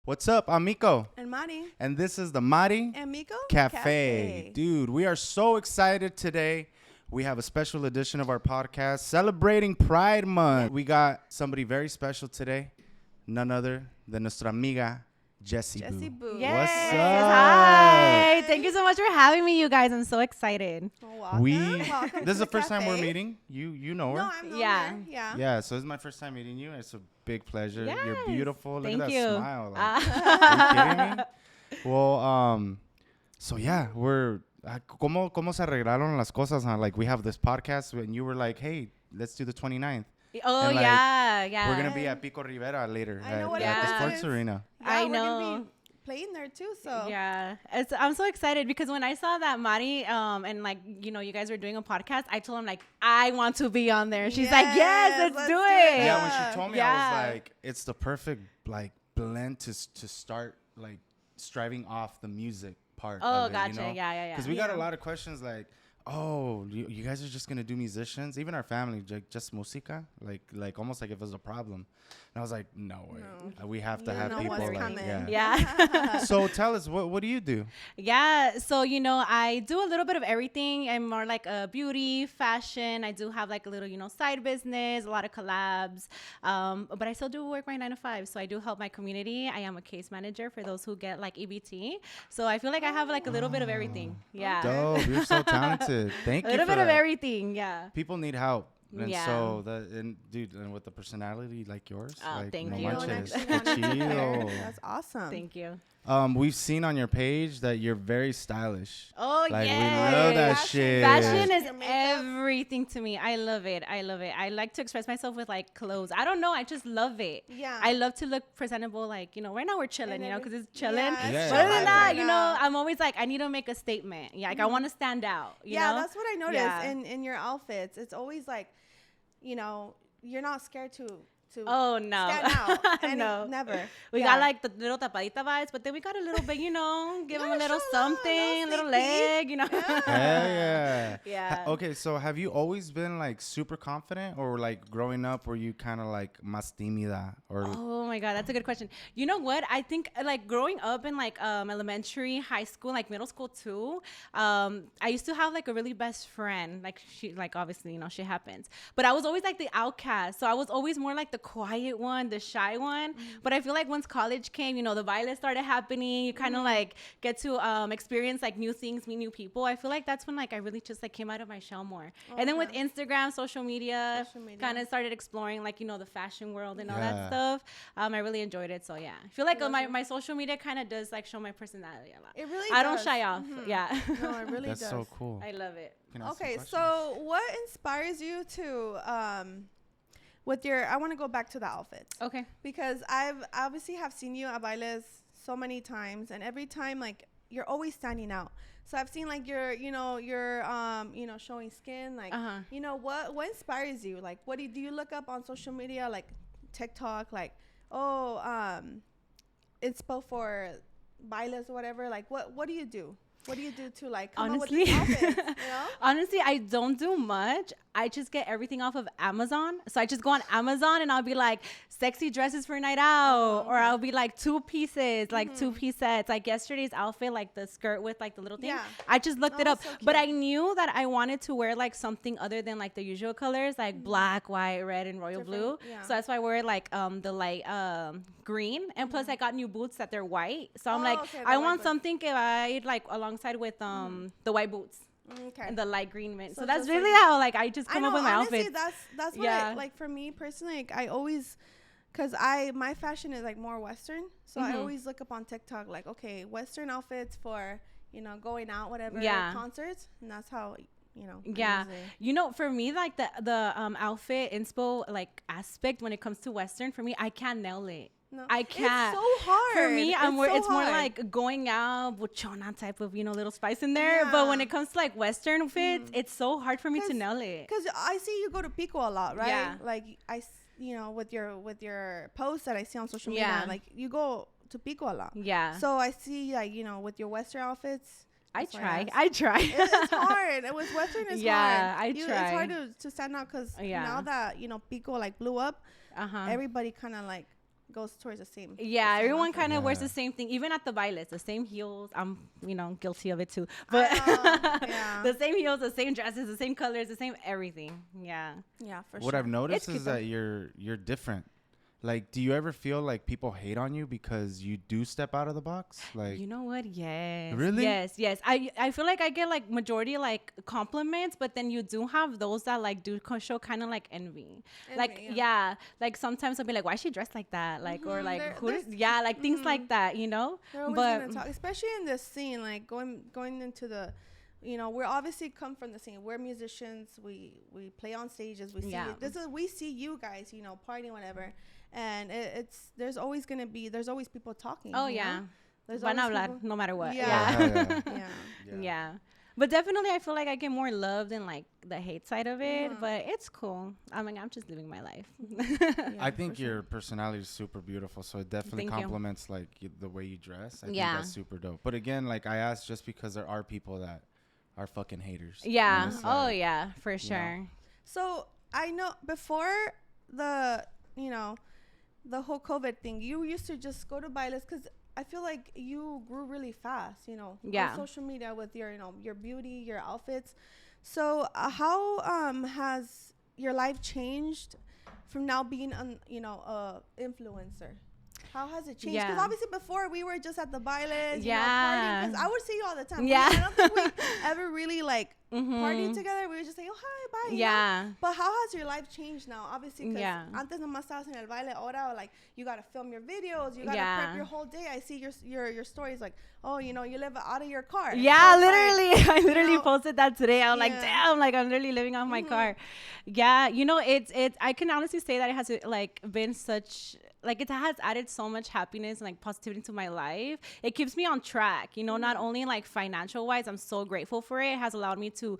What's up? I'm Myko. And Mari. And this is the Mari And Myko Cafe. Dude, we are so excited today. We have a special edition of our podcast celebrating Pride Month. We got somebody very special today. None other than nuestra amiga, Jesssiibooo. Jesssiibooo. Yes. What's up? Hi. Thank you so much for having me, you guys. I'm so excited. Welcome. Welcome This is to the first time we're cafe. meeting. You know her. No, I'm not Yeah. there. Yeah. Yeah, so this is my first time meeting you. It's a big pleasure. Yes. You're beautiful. Look Thank at that you. smile. Are you kidding me? Well, so yeah, we're ¿cómo se arreglaron las cosas? Huh? Like we have this podcast and you were like, hey, let's do the 29th. Oh, And, like, yeah. We're going to be at Pico Rivera later I know what at the it sports is. arena. Yeah, I we're gonna know. be playing there too. So Yeah, I'm so excited because when I saw that Mari and like you guys were doing a podcast, I told him like I want to be on there. She's like, yes, let's do it. Yeah, when she told me, I Yeah. was like, it's the perfect like blend to start like striving off the music part Oh, of it, gotcha. you know? Yeah. Because we got a lot of questions like, oh, you guys are just gonna do musicians? Even our family, just música? Like almost like if it was a problem. And I was like, no way. No. We have to You have know people what's like, coming. Yeah. So tell us, what do you do? Yeah, so I do a little bit of everything. I'm more like a beauty, fashion. I do have like a little side business, a lot of collabs. But I still do work my 9 to 5. So I do help my community. I am a case manager for those who get like EBT. So I feel like I have like a little bit of everything. Yeah, Dope, you're so talented. Thank a you little for bit of that. everything. Yeah. People need help. And Yeah. so dude, and with the personality like yours, Oh, like, thank no you. You don't manches. actually want to Qué be there. chido. That's awesome. Thank you. We've seen on your page that you're very stylish. Oh, Like yes. we love that Fashion. shit. Fashion is Your makeup. everything to me. I love it. I like to express myself with like clothes. I don't know. I just love it. Yeah. I love to look presentable. Like, right now we're chilling, And because it's every- chilling. Yeah, Yeah, But other than that, yeah. I'm always like, I need to make a statement. Yeah, like I want to stand out. You know? That's what I noticed Yeah. in your outfits. It's always like, you're not scared to Oh, no. stand out. No. Never. We Yeah. got like the little tapadita vibes, but then we got a little bit, give them a Yeah, little show love, something, a little sneak leg, Hell yeah. Yeah. Okay, so have you always been like super confident, or like growing up were you kind of like más tímida, or Oh my God, that's a good question. You know what? I think like growing up in like elementary, high school, like middle school too, I used to have like a really best friend. Like she, like obviously, shit happens. But I was always like the outcast. So I was always more like the quiet one, the shy one. But I feel like once college came, the violence started happening. You kind of like get to experience like new things, meet new people. I feel like that's when like I really just like came out of my shell more. And then with Okay. Instagram, social media. Kind of started exploring like the fashion world and all that Yeah. stuff. I really enjoyed it. So yeah, I feel like my social media kind of does like show my personality a lot. It really I don't does. shy off. Mhm. Yeah. No, it really that's does. so cool. I love it. Can I ask some Okay, questions? so what inspires you to with your I want to go back to the outfits. Okay. Because I've obviously have seen you at bailes so many times, and every time like you're always standing out. So I've seen like you're showing skin, like what inspires you? Like what do you look up on social media, like TikTok, like inspo for bailes or whatever? Like what do you do? What do you do to like come Honestly, up with these outfits, honestly, I don't do much. I just get everything off of Amazon. So I just go on Amazon and I'll be like sexy dresses for a night out, or I'll be like 2 pieces, like 2-piece sets. Like yesterday's outfit, like the skirt with like the little thing. Yeah. I just looked it up, so but I cute. knew that I wanted to wear like something other than like the usual colors, like black, white, red, and royal blue. Different, yeah. So that's why I wear like the light green, and plus I got new boots that they're white. So I'm Oh, like, okay, the I white want boots. something que va like alongside with the white boots. Okay. And the light green mint. So So that's just like- really how like I just I come know, up with my honestly, outfits. that's what Yeah. like for me personally, like, I always, because my fashion is like more Western, so I always look up on TikTok like, okay, Western outfits for going out, whatever, Yeah. concerts, and that's how I Yeah, usually- for me, like the outfit inspo like aspect when it comes to Western, for me, I can't nail it. No. I can't. It's so hard. For me, it's more hard. like going out, buchona type of little spice in there. Yeah. But when it comes to like Western fits, it's so hard for me to 'Cause- nail it. Because I see you go to Pico a lot, right? Yeah. Like with your posts that I see on social media, Yeah. like you go to Pico a lot. Yeah. So I see like with your Western outfits. I that's why I try. asked. I try. It's hard. It was Western is Yeah, hard. I It's try. hard to stand out because Yeah. now that Pico like blew up, Uh-huh. everybody kind of like goes towards the same. Yeah, the same everyone outfit. kind of wears the same thing, even at the bailes, the same heels. I'm, guilty of it too. But Yeah. the same heels, the same dresses, the same colors, the same everything. Yeah. Yeah, for sure. What I've noticed It's is that you're different. Like, do you ever feel like people hate on you because you do step out of the box? Like, You know what? Yes. Really? Yes. I feel like I get like majority like compliments, but then you do have those that like do show kind of like envy. Like, yeah. Like sometimes I'll be like, why is she dressed like that? Like, or like, like things like that, They're always gonna talk, especially in this scene, like going into the, we're obviously come from the scene. We're musicians. We play on stages. We see we see you guys, partying, whatever. And there's always people talking. Oh yeah. There's Van a always hablar, no matter what. Yeah. But definitely I feel like I get more love than like the hate side of it, but it's cool. I mean, I'm just living my life. I think your personality is super beautiful, so it definitely complements like the way you dress. I think that's super dope. But again, like I asked just because there are people that are fucking haters. Yeah. Oh yeah, for sure. So I know before the the whole COVID thing, you used to just go to bailes because I feel like you grew really fast, on social media with your your beauty, your outfits. So how has your life changed from now being an influencer? How has it changed? Because obviously before we were just at the bailes, partying. Because I would see you all the time. Yeah. I don't think we ever really like party together. We would just say, oh, hi, bye. Yeah. But how has your life changed now? Obviously, because antes nomás estabas en el baile. Ahora, like, you got to film your videos. You got to prep your whole day. I see your stories like, oh, you live out of your car. Yeah, so literally. Like, I literally posted that today. I was like, damn, like I'm literally living off my car. Yeah. It's I can honestly say that it has like been such... Like it has added so much happiness and like positivity to my life. It keeps me on track, not only like financial wise. I'm so grateful for it. It has allowed me to,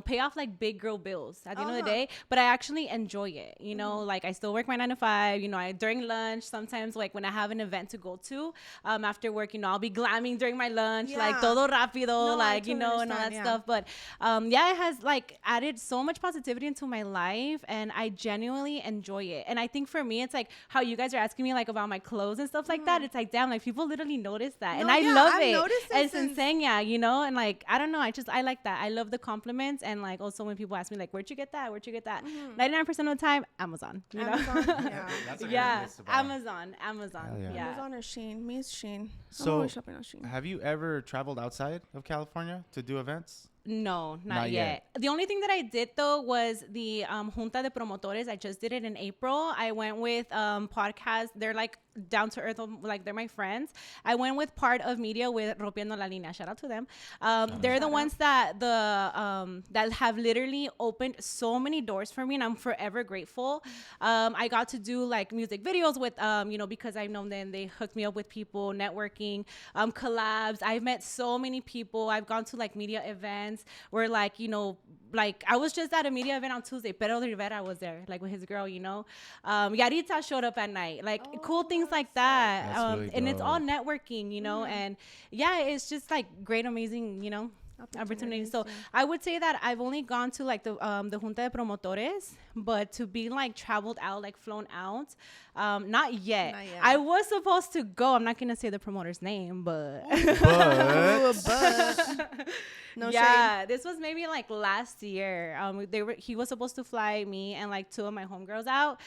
pay off like big girl bills at the end of the day. But I actually enjoy it. Like I still work my 9 to 5. During lunch, sometimes like when I have an event to go to, after work, I'll be glamming during my lunch, like todo rápido, and all that stuff. But it has like added so much positivity into my life, and I genuinely enjoy it. And I think for me, it's like how you guys are asking me like about my clothes and stuff like that. It's like, damn, like people literally notice that. And I love it. It's insane, and like, I don't know, I like that. I love the compliments. And like also when people ask me like, where'd you get that? 99% of the time, Amazon. Amazon, Amazon. Amazon or Shein. Me is Shein. So I'm always shopping on Shein. Have you ever traveled outside of California to do events? No, not yet. The only thing that I did though was the Junta de Promotores. I just did it in April. I went with podcasts. They're like down to earth, like they're my friends. I went with part of media with Rompiendo la Línea. Shout out to them. They're the ones that that have literally opened so many doors for me, and I'm forever grateful. I got to do like music videos with because I've known them. They hooked me up with people, networking, collabs. I've met so many people. I've gone to like media events where like like I was just at a media event on Tuesday. Pedro Rivera was there, like with his girl, Yaritza showed up at night, like cool things like that. Really and it's all networking, and it's just like great, amazing, opportunities. So I would say that I've only gone to like the Junta de Promotores, but to be like traveled out, like flown out, not yet. I was supposed to go. I'm not gonna say the promoter's name, but no shade. This was maybe like last year. He was supposed to fly me and like 2 of my homegirls out,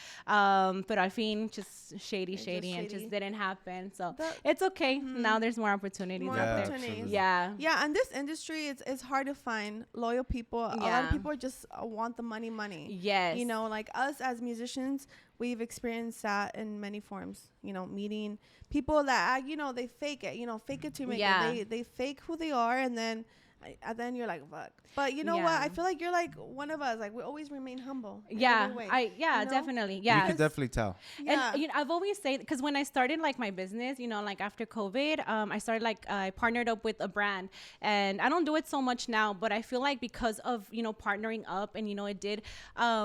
but I think just shady, and just didn't happen. So it's okay. Now there's more opportunities out there. Yeah, and this industry, it's hard to find loyal people. A lot of people just want the money. Yes. Like us as musicians, we've experienced that in many forms. Meeting people that they fake it. Fake it to make it. They fake who they are, and then you're like, fuck. But you know what? I feel like you're like one of us. Like we always remain humble. Definitely. Yeah. You can definitely tell. Yeah. And I've always said, because when I started like my business, like after COVID, I started like I partnered up with a brand, and I don't do it so much now, but I feel like because of partnering up, and it did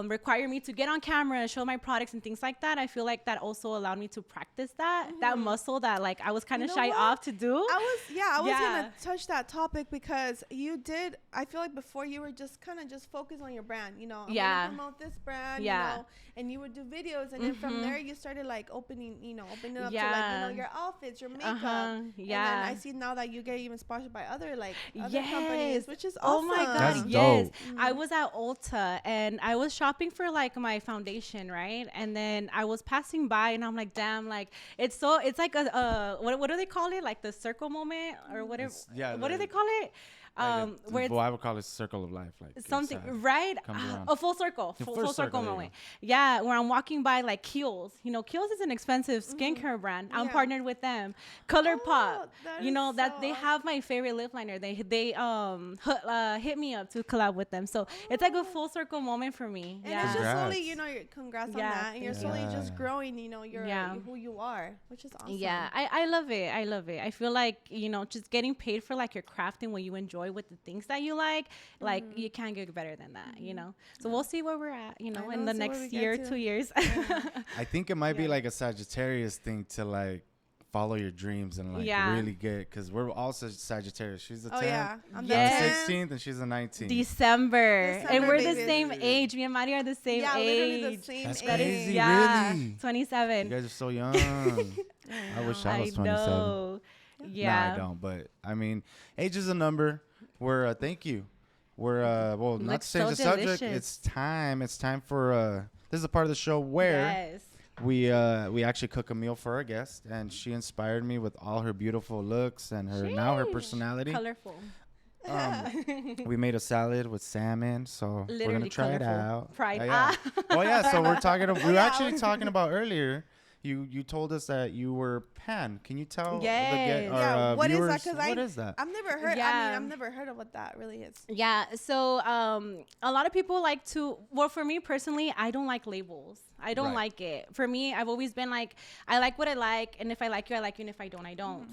require me to get on camera, show my products and things like that. I feel like that also allowed me to practice that muscle that like I was kind of shy off to do. I was gonna touch that topic because you did. I feel like before you were just kind of just focused on your brand. You know, I'm Yeah. gonna promote this brand. Yeah. You know, and you would do videos, and then from there you started like opening up to like your outfits, your makeup. Yeah. And then I see now that you get even sponsored by other Yes. companies, which is Oh awesome. my God, That's yes. dope. I was at Ulta and I was shopping for like my foundation, right? And then I was passing by and I'm like, damn, like it's like a what do they call it? Like the circle moment or whatever. What do they call it? Where I would call it circle of life, like something, right? A full circle, full circle moment. Yeah, where I'm walking by like Kiehl's. You know, Kiehl's is an expensive skincare brand. I'm partnered with them. ColourPop. You know that they have my favorite lip liner. They hit me up to collab with them. So it's like a full circle moment for me. And it's just slowly, congrats on that. And you're slowly just growing. You're who you are, which is awesome. Yeah, I love it. I feel like just getting paid for like your craft and what you enjoy with the things that you like you can't get better than that, so we'll see where we're at in the next year, 2 years. I think it might be like a Sagittarius thing to like follow your dreams and like really get, because we're all Sagittarius. She's the 10th, I'm the 16th, and she's the 19th. December, and we're the same age. Me and Mari are the same age. Literally the same That's age. crazy. Really? 27. You guys are so young. I wish I was 27. Know. Yeah. Nah, I don't, but I mean, age is a number. We're thank you. We're well, not to change the subject. It's time for this is a part of the show where we actually cook a meal for our guest, and she inspired me with all her beautiful looks and her personality. Colorful. We made a salad with salmon, so Literally we're gonna try it out. Pride. Oh yeah, so we were actually talking about earlier. You told us that you were pan. Can you tell what is viewers, that? what is that? I've never heard. I mean, I've never heard of what that really is. Yeah. So a lot of people like to. Well, for me personally, I don't like labels. I don't like it. For me, I've always been like, I like what I like, and if I like you, I like you, and if I don't, I don't.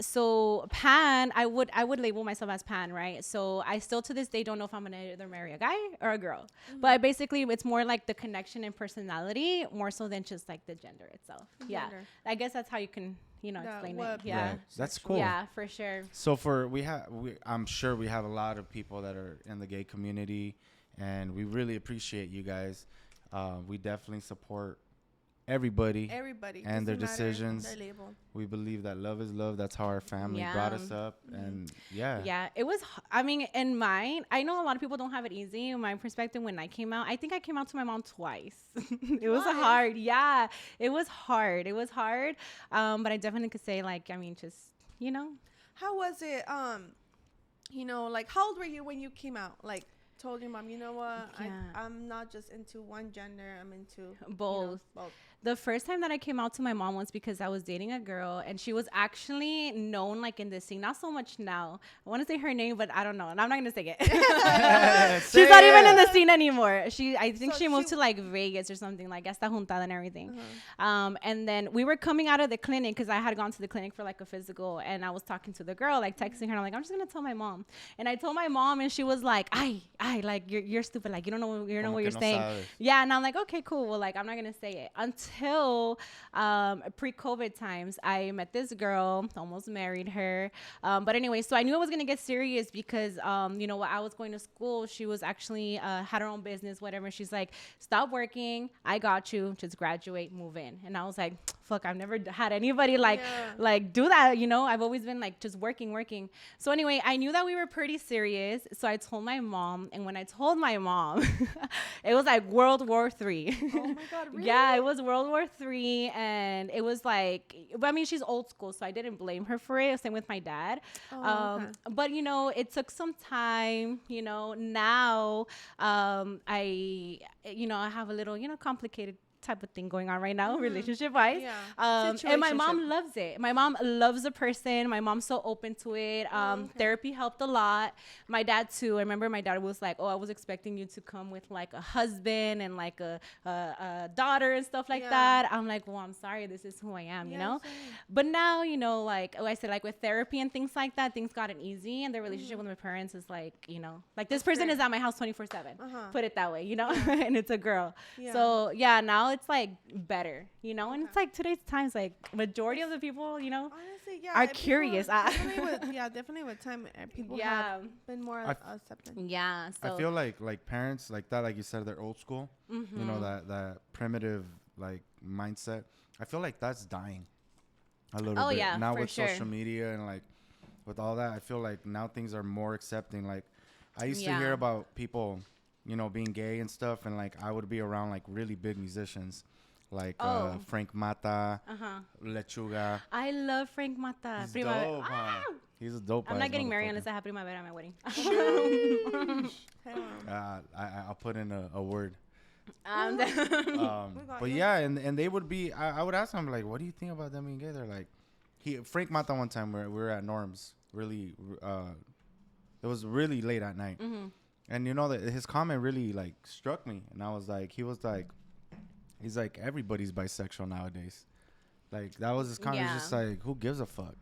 So pan, I would label myself as pan, right? So I still to this day don't know if I'm gonna either marry a guy or a girl. But basically, it's more like the connection and personality, more so than just like the gender itself. Yeah, I guess that's how you can explain it. Yeah, right. That's cool. Yeah, for sure. So I'm sure we have a lot of people that are in the gay community, and we really appreciate you guys. We definitely support everybody and their decisions. Their label. We believe that love is love. That's how our family brought us up. And it was, I mean, in mine, I know a lot of people don't have it easy. In my perspective, when I came out, I think I came out to my mom twice. It was hard. Yeah, it was hard. But I definitely could say just, How was it? Like, how old were you when you came out? Like, told your mom, you know what? Yeah. I'm not just into one gender. I'm into both. The first time that I came out to my mom was because I was dating a girl, and she was actually known like in this scene. Not so much now. I want to say her name, but I don't know, and I'm not gonna say it. She's not even in the scene anymore. I think she moved to like Vegas or something, like esta juntada and everything. And then we were coming out of the clinic because I had gone to the clinic for like a physical, and I was talking to the girl, like texting her. And I'm like, I'm just gonna tell my mom. And I told my mom, and she was like, I like you're stupid. Like you don't know what you're saying. Yeah, and I'm like, okay, cool. Well, like I'm not gonna say it until pre-COVID times. I met this girl, almost married her. But anyway, so I knew I was gonna get serious because while I was going to school, she was actually had her own business, whatever. She's like, stop working, I got you, just graduate, move in. And I was like, fuck, I've never had anybody like do that. I've always been like just working. So anyway, I knew that we were pretty serious. So I told my mom, and when I told my mom, it was like World War III. Oh my God, really? Yeah, it was World War III, and it was like, I mean, she's old school, so I didn't blame her for it. Same with my dad. Okay. But it took some time. Now I have a little complicated type of thing going on right now, relationship wise. And my mom loves it. My mom loves the person. My mom's so open to it. Therapy helped a lot. My dad too. I remember my dad was like, oh, I was expecting you to come with like a husband and like a daughter and stuff like that. I'm like, well, I'm sorry, this is who I am, you know. But now, like I said, like with therapy and things like that, things gotten easy, and the relationship with my parents is like, like this person is at my house 24/7. Put it that way, and it's a girl. So now now it's like better, you know. And it's like today's times, like majority of the people, you know, honestly, are curious. Definitely with time, people have been more accepting. Yeah, so I feel like parents like that, like you said, they're old school. You know, that primitive like mindset. I feel like that's dying a little bit now with social media and like with all that. I feel like now things are more accepting. Like I used to hear about people, you know, being gay and stuff, and like I would be around like really big musicians like Frank Mata, Lechuga. I love Frank Mata. He's dope, He's a dope. I'm not getting married unless I have Primavera at my wedding. I'll put in a word. But yeah, and they would be. I would ask them like, "What do you think about them being gay?" They're like, Frank Mata one time we were at Norm's. Really, it was really late at night, and you know that his comment really like struck me, and I was like, he's like everybody's bisexual nowadays. Like that was his comment. Yeah. Just like, who gives a fuck?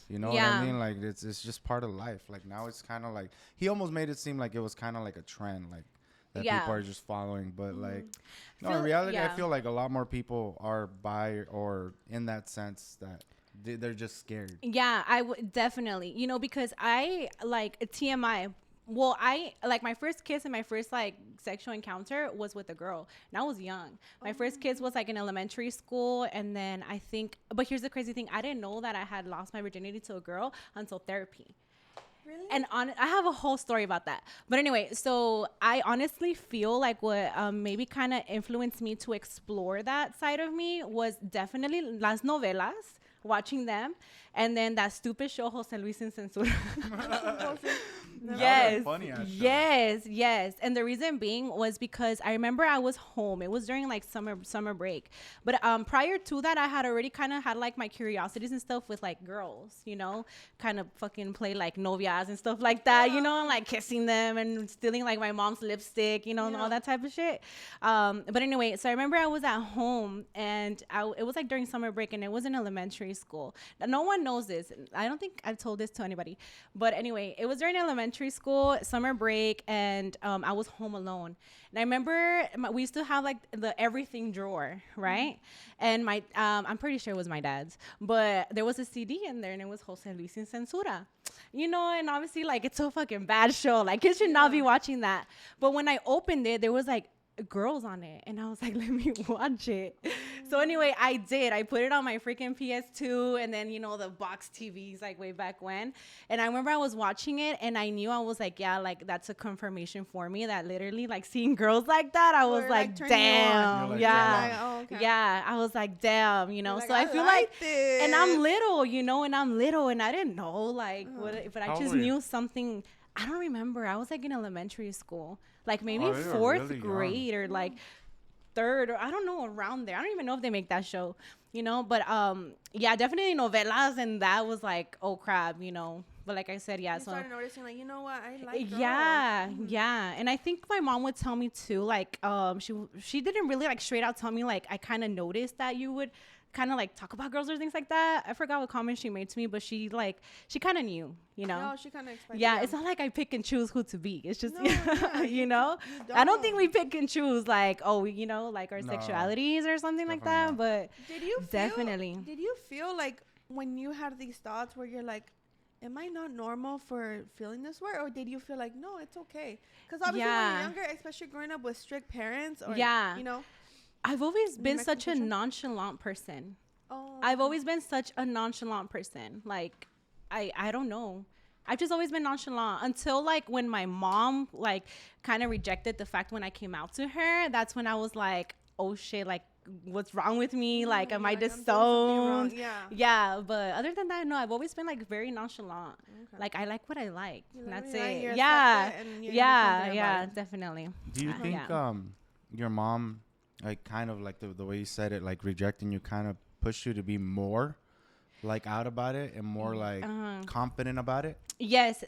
You know what I mean? Like it's just part of life. Like now it's kind of like he almost made it seem like it was kind of like a trend, like that people are just following. But like, no, in reality, I feel like a lot more people are bi or in that sense that they're just scared. Yeah, I would definitely, you know, because I like TMI. Well, I like my first kiss and my first like sexual encounter was with a girl, and I was young. My first kiss was like in elementary school, and then I think, but here's the crazy thing: I didn't know that I had lost my virginity to a girl until therapy. Really? And I have a whole story about that. But anyway, so I honestly feel like what maybe kind of influenced me to explore that side of me was definitely las novelas, watching them, and then that stupid show Jose Luis sin Censura. Yes, funny, yes. And the reason being was because I remember I was home. It was during like summer break. But prior to that, I had already kind of had like my curiosities and stuff with like girls, you know, kind of fucking play like novias and stuff like that, you know, and like kissing them and stealing like my mom's lipstick, you know, and all that type of shit. But anyway, so I remember I was at home, and it was like during summer break, and it was in elementary school. Now, no one knows this. I don't think I've told this to anybody. But anyway, it was during elementary school, summer break, and I was home alone. And I remember we used to have like the everything drawer, right? And my I'm pretty sure it was my dad's, but there was a CD in there, and it was Jose Luis sin Censura, you know. And obviously, like, it's a fucking bad show. Like, kids should not be watching that. But when I opened it, there was like girls on it, and I was like, let me watch it. So anyway, I did. I put it on my freaking PS2, and then, you know, the box TVs like way back when. And I remember I was watching it, and I knew, I was like, yeah, like that's a confirmation for me that literally like seeing girls like that, I was like damn. Like, yeah, I was like damn, you know. Like, so I feel like this. And I'm little, you know, and I didn't know like what, but I just knew something. I don't remember. I was like in elementary school, like maybe fourth grade or like third, or I don't know, around there. I don't even know if they make that show, you know. But yeah, definitely novelas, and that was like, oh crap, you know. But like I said, yeah. You so started noticing, like, you know what, I like girls. Yeah. And I think my mom would tell me too, like she didn't really like straight out tell me, like, I kind of noticed that you would kind of like talk about girls or things like that. I forgot what comment she made to me, but she kind of knew, you know. No, she kind of explained. Yeah, it's not like I pick and choose who to be. It's just you know. I don't think we pick and choose like, oh, you know, like our sexualities or something like that. But did you feel like when you had these thoughts where you're like, am I not normal for feeling this way? Or did you feel like, no, it's okay? Because obviously when you're younger, especially growing up with strict parents, or you know. I've always been such a nonchalant person. I've always been such a nonchalant person. Like, I don't know. I've just always been nonchalant until like when my mom like kind of rejected the fact when I came out to her. That's when I was like, oh shit, like what's wrong with me? Like, am I disowned? Yeah. But other than that, no, I've always been like very nonchalant. Okay. Like, I like what I like. That's it. Yeah, definitely. Do you think your mom, like, kind of like the way you said it, like rejecting you, kind of pushed you to be more like out about it and more like confident about it? Yes.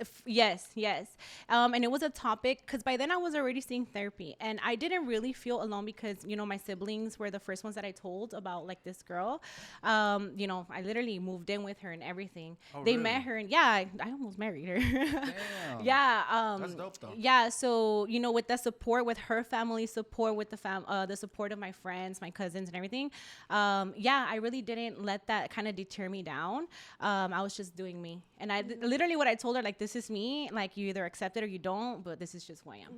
And it was a topic because by then I was already seeing therapy, and I didn't really feel alone because, you know, my siblings were the first ones that I told about like this girl. You know, I literally moved in with her and everything. They really? met her, and I almost married her. Damn. Yeah. That's dope though. Yeah. So, you know, with the support, with her family support, with the support of my friends, my cousins and everything. I really didn't let that kind of deter me down. I was just doing me. And I literally what I told her, like, this is me, like, you either accept it or you don't, but this is just who I am.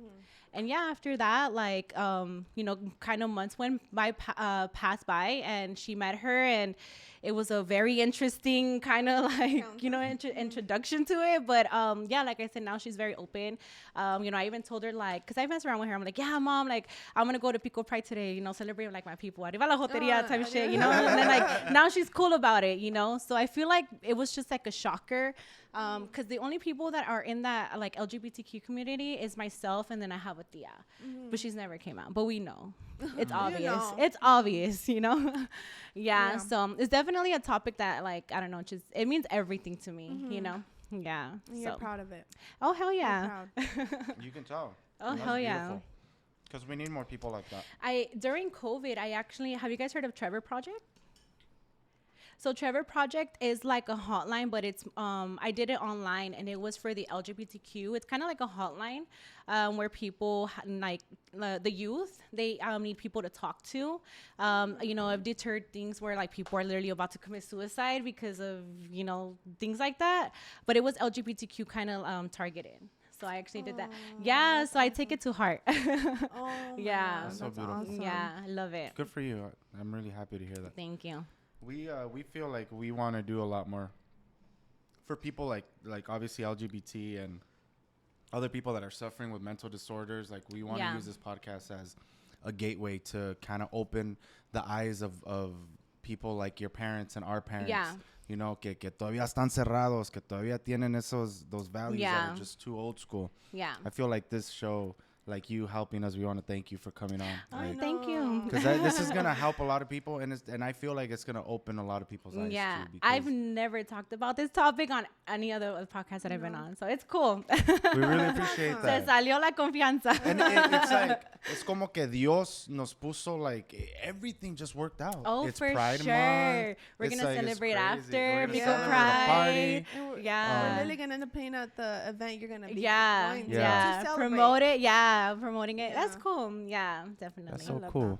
And yeah, after that, like, you know, kind of months went by, passed by, and she met her, and it was a very interesting kind of like, you know, introduction to it. But yeah, like I said, now she's very open. You know, I even told her, like, because I messed around with her, I'm like, yeah, mom, like, I'm gonna go to Pico Pride today, you know, celebrate like my people, arriba la joteria type of shit, you know. And then like now she's cool about it, you know. So I feel like it was just like a shocker. Because the only people that are in that like LGBTQ community is myself, and then I have a tia, but she's never came out. But we know, it's obvious. You know. It's obvious, you know. Yeah. So it's definitely a topic that, like, I don't know, just it means everything to me, you know. Yeah. And you're proud of it. Oh hell yeah. You can tell. Oh That's hell yeah. Because we need more people like that. During COVID, I actually have you guys heard of Trevor Project? So Trevor Project is like a hotline, but it's I did it online, and it was for the LGBTQ. It's kind of like a hotline where people like the youth, they need people to talk to. You know, I've deterred things where like people are literally about to commit suicide because of, you know, things like that. But it was LGBTQ kind of targeted. So I actually did that. Yeah, so I take it to heart. Yeah. That's so beautiful. Awesome. Yeah, I love it. Good for you. I'm really happy to hear that. Thank you. We feel like we want to do a lot more for people like obviously LGBT and other people that are suffering with mental disorders. Like, we want to use this podcast as a gateway to kind of open the eyes of people like your parents and our parents. Yeah. You know, que todavía están cerrados, que todavía tienen those values that are just too old school. Yeah. I feel like this show, like you helping us, we want to thank you for coming on. Oh, thank you. Because this is going to help a lot of people, and I feel like it's going to open a lot of people's eyes. Yeah. Too, I've never talked about this topic on any other podcast that I've been on, so it's cool. We really appreciate Se that. salió la confianza. And it's like, it's como que Dios nos puso, like, everything just worked out. Oh, it's for Pride sure. Month. We're going to celebrate after We're gonna Pico celebrate Pride. the party. We're Yeah. literally gonna end up paying at the event you're gonna be going to Yeah. celebrate. Promote it. Yeah. Promoting it. Yeah. That's cool. Yeah, definitely. That's so love cool.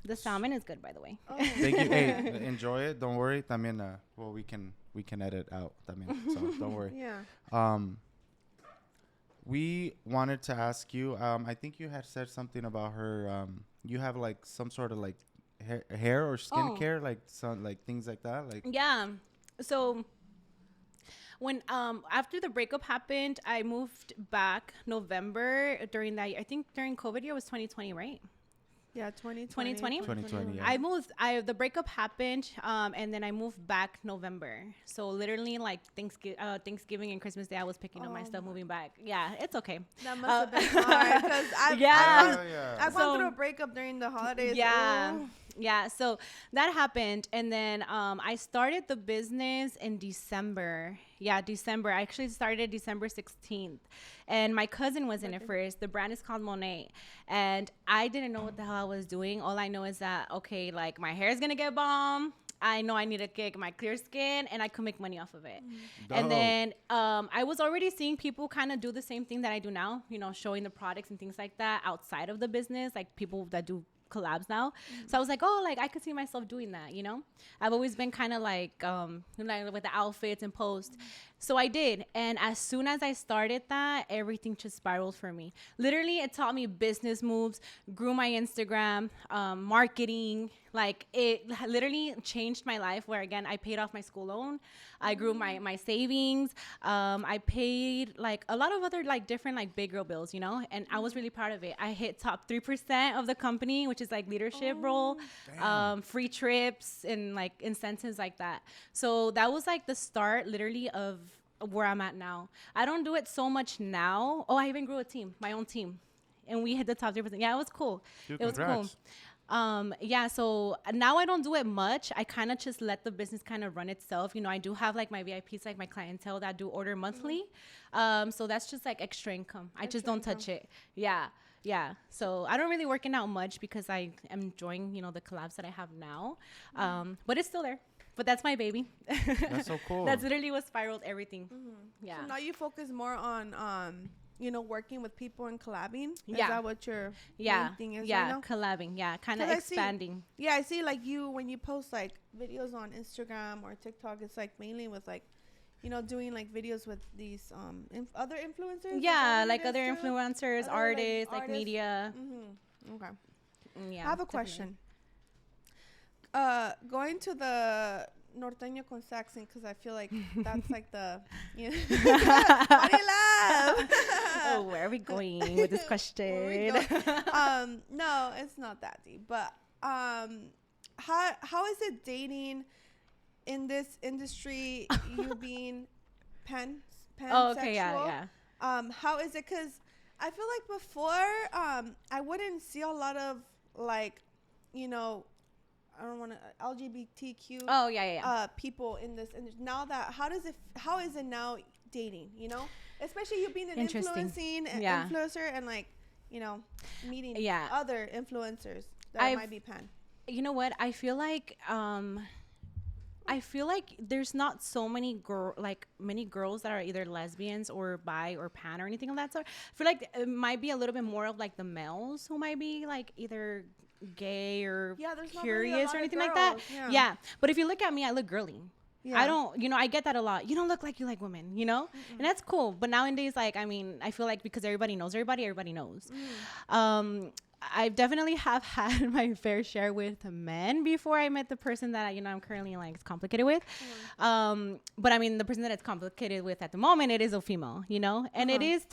The salmon is good, by the way. Oh. Thank you. Hey, enjoy it. Don't worry. También, well, we can edit out. También, so don't worry. Yeah. We wanted to ask you. I think you had said something about her. You have like some sort of like hair or skincare, like some like things like that. Like Yeah. So when after the breakup happened, I moved back November during that. I think during COVID year was 2020, right? Yeah, 2020. 2020, yeah. I moved. The breakup happened, and then I moved back November. So literally, like Thanksgiving and Christmas Day, I was picking up my stuff, moving back. Yeah, it's okay. That must have been hard because I've gone through a breakup during the holidays. Yeah. Ooh. Yeah, so that happened, and then I started the business in December. Yeah, December. I actually started December 16th, and my cousin was in it first. The brand is called Monet, and I didn't know what the hell I was doing. All I know is that, okay, like my hair is gonna get bomb. I know I need to get my clear skin, and I could make money off of it. And then I was already seeing people kind of do the same thing that I do now, you know, showing the products and things like that outside of the business, like people that do collabs now. So I was like, oh, like I could see myself doing that, you know. I've always been kind of like with the outfits and posts. So I did, and as soon as I started that, everything just spiraled for me. Literally, it taught me business moves, grew my Instagram, marketing. Like, it literally changed my life, where again I paid off my school loan, I grew my savings, I paid like a lot of other like different like big girl bills, you know, and I was really proud of it. I hit top 3% of the company, which is like leadership role, free trips and like incentives like that. So that was like the start literally of where I'm at now. I don't do it so much now. Oh, I even grew a team, my own team, and we hit the top 3%. Yeah, it was cool. Dude, it was congrats. cool. Yeah, so now I don't do it much. I kind of just let the business kind of run itself. You know, I do have like my VIPs, like my clientele that do order monthly. So that's just like extra income. I just don't touch it. Yeah. Yeah. So I don't really working out much because I am enjoying, you know, the collabs that I have now. But it's still there. But that's my baby. That's so cool. That's literally what spiraled everything. Yeah. So now you focus more on you know, working with people and collabing. Is Yeah. that what your main thing is right now? Collabing. Yeah, kind of 'Cause I see- expanding. Yeah, I see like you when you post like videos on Instagram or TikTok, it's like mainly with like, you know, doing like videos with these other influencers. Yeah, like other influencers, Other, artists, like artists. media. Okay. Yeah. I have a definitely. question. Going to the norteño con Saxon, because I feel like that's like the, you know, why do you laugh? Oh, where are we going with this Where we question? going? No, it's not that deep, but how is it dating in this industry? You being pansexual? Oh, okay, yeah. How is it? Because I feel like before, I wouldn't see a lot of like, you know, I don't want to LGBTQ. Oh, yeah. People in this industry. Now that how is it now dating? You know, especially you being an influencing influencer and like, you know, meeting other influencers that might be pan. You know what? I feel like there's not so many many girls that are either lesbians or bi or pan or anything of that sort. I feel like it might be a little bit more of like the males who might be like either gay or curious or anything like that. Yeah. But if you look at me, I look girly. Yeah. I don't, you know, I get that a lot. You don't look like you like women, you know? And that's cool. But nowadays, like, I mean, I feel like because everybody knows everybody knows. I definitely have had my fair share with men before I met the person that, you know, I'm currently like complicated with. But I mean, the person that it's complicated with at the moment, it is a female, you know, and it is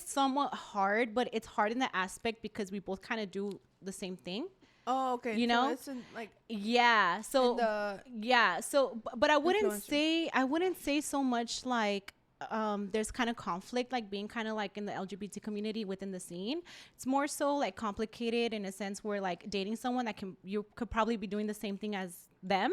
somewhat hard, but it's hard in the aspect because we both kind of do the same thing. Oh, okay. You know, it's like but I wouldn't say so much like there's kind of conflict like being kind of like in the LGBT community within the scene. It's more so like complicated in a sense where like dating someone that you could probably be doing the same thing as them.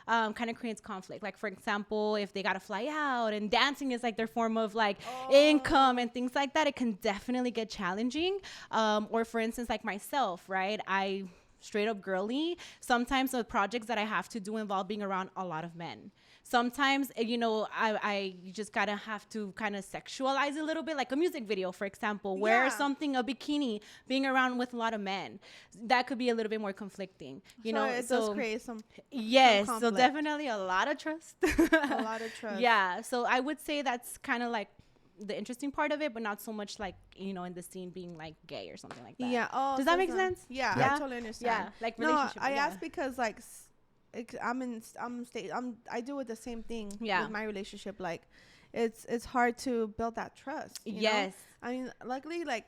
Kind of creates conflict. Like, for example, if they got to fly out and dancing is like their form of like income and things like that, it can definitely get challenging. Or for instance, like myself, right? I straight up girly. Sometimes the projects that I have to do involve being around a lot of men. Sometimes, you know, I just gotta have to kind of sexualize a little bit, like a music video, for example, wear something, a bikini, being around with a lot of men. That could be a little bit more conflicting, you know. It does create some so definitely a lot of trust. A lot of trust. Yeah, so I would say that's kind of like the interesting part of it, but not so much like, you know, in the scene being like gay or something like that. Yeah. Oh, does that make sense? Yeah, I totally understand. Yeah, like relationship. I asked because like I do with the same thing with my relationship. Like it's hard to build that trust. You know? I mean,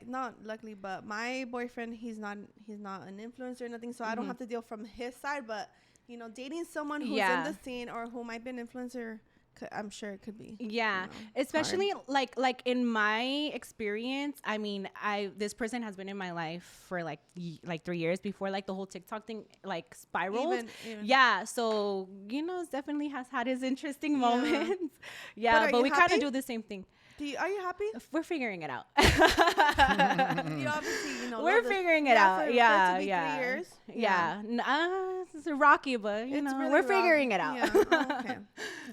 not luckily, but my boyfriend, he's not an influencer or nothing, so I don't have to deal from his side. But you know, dating someone who's in the scene or who might be an influencer, I'm sure it could be. Yeah, you know, especially like in my experience. I mean, this person has been in my life for like 3 years before like the whole TikTok thing like spiraled. Even. Yeah, so you know, it definitely has had its interesting moments. But we kind of do the same thing. Are you happy? We're figuring it out. You obviously, you know, we're figuring it out. For 3 years. It's rocky, but you know, really we're figuring it out. Yeah. Oh, okay.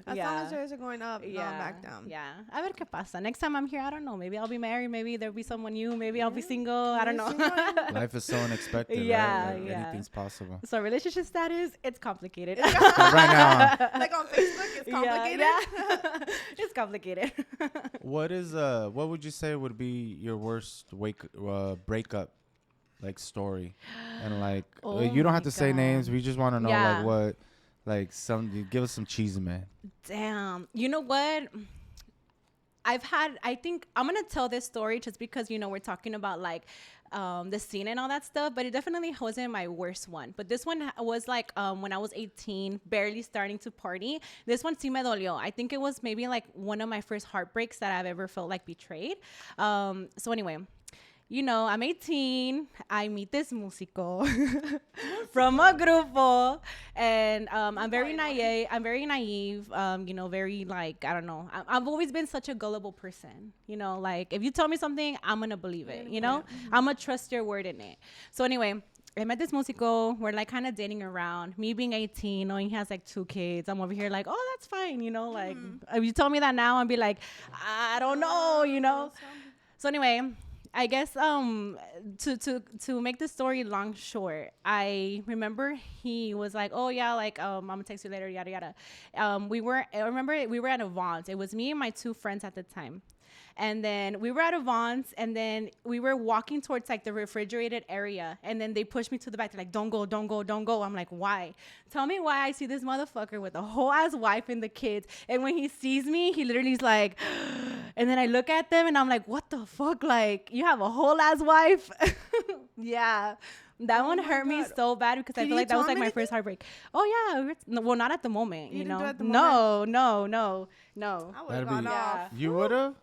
As long as yours are going up, not back down. Yeah. A ver qué pasa. Next time I'm here, I don't know. Maybe I'll be married. Maybe there'll be someone new. Maybe I'll be single. I don't know. Life is so unexpected. Right? Like anything's possible. So relationship status, it's complicated. Right now. Like on Facebook, it's complicated. Yeah. It's complicated. What would you say would be your worst breakup like story? And like you don't have to say names. We just want to know like what, like give us some cheesy, man. Damn. You know what? I think I'm going to tell this story just because, you know, we're talking about like the scene and all that stuff, but it definitely wasn't my worst one. But this one was like when I was 18, barely starting to party. This one sí me dolió. I think it was maybe like one of my first heartbreaks that I've ever felt like betrayed. So anyway, I'm 18. I meet this músico from a grupo, and I'm very naive. Very like, I don't know. I've always been such a gullible person. Like if you tell me something, I'm gonna believe it. I'm gonna trust your word in it. So anyway, I met this músico. We're like kind of dating around. Me being 18, knowing he has like 2 kids, I'm over here like, oh, that's fine. Like if you tell me that now, I'd be like, I don't know. So anyway, I guess to make the story long short, I remember he was like, oh yeah, like I'm gonna text you later, yada yada. I remember we were at a Vons. It was me and my 2 friends at the time. And then we were at a Vons, and then we were walking towards like the refrigerated area, and then they pushed me to the back. They're like, don't go, don't go, don't go. I'm like, why? Tell me why I see this motherfucker with a whole ass wife and the kids. And when he sees me, he literally is like, and then I look at them and I'm like, what the fuck? Like, you have a whole ass wife? Yeah. That one hurt me so bad because I feel like that was like my first heartbreak. Oh yeah, well, not at the moment, you know. Do it at the moment? No. I would have gone off. You would have?